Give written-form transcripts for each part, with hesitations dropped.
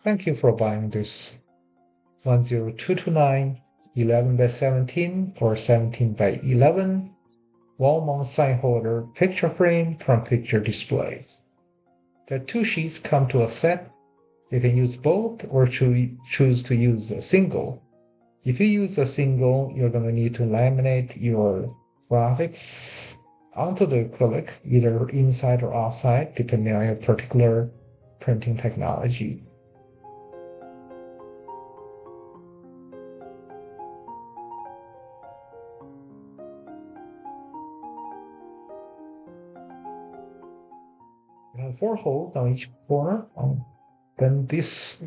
Thank you for buying this 10229 11 by 17 or 17 by 11 wall mount sign holder picture frame from Picture Displays. The two sheets come to a set. You can use both or choose to use a single. If you use a single, you're going to need to laminate your graphics onto the acrylic, either inside or outside, depending on your particular printing technology. You have 4 holes on each corner. Then these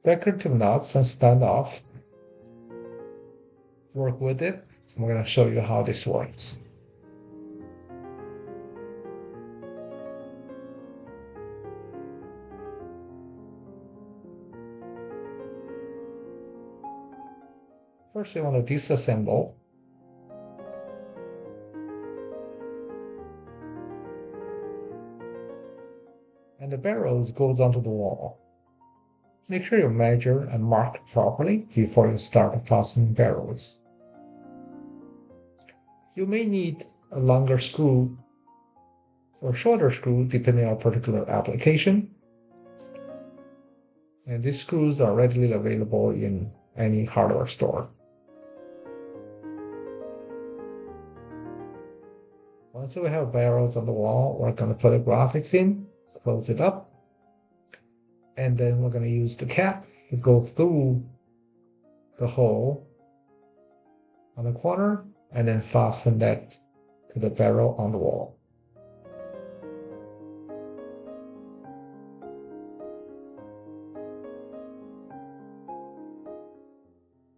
decorative nuts and standoff work with it. I'm going to show you how this works. First, you want to disassemble. And the barrels goes onto the wall. Make sure you measure and mark properly before you start tossing barrels. You may need a longer screw or shorter screw depending on particular application. And these screws are readily available in any hardware store. Once we have barrels on the wall, we're going to put the graphics in, close it up, and then we're going to use the cap to go through the hole on the corner and then fasten that to the barrel on the wall.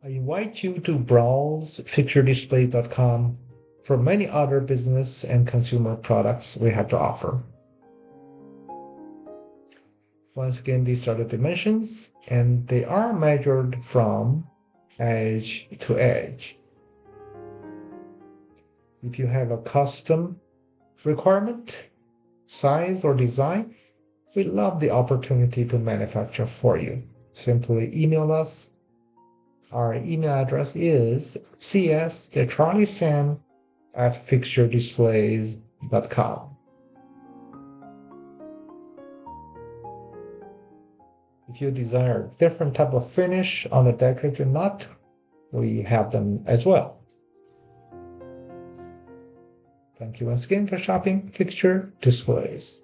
I invite you to browse fixturedisplays.com for many other business and consumer products we have to offer. Once again, these are the dimensions, and they are measured from edge to edge. If you have a custom requirement, size, or design, we'd love the opportunity to manufacture for you. Simply email us. Our email address is cs@fixturedisplays.com. If you desire different type of finish on the decorative nut, we have them as well. Thank you once again for shopping Picture Displays.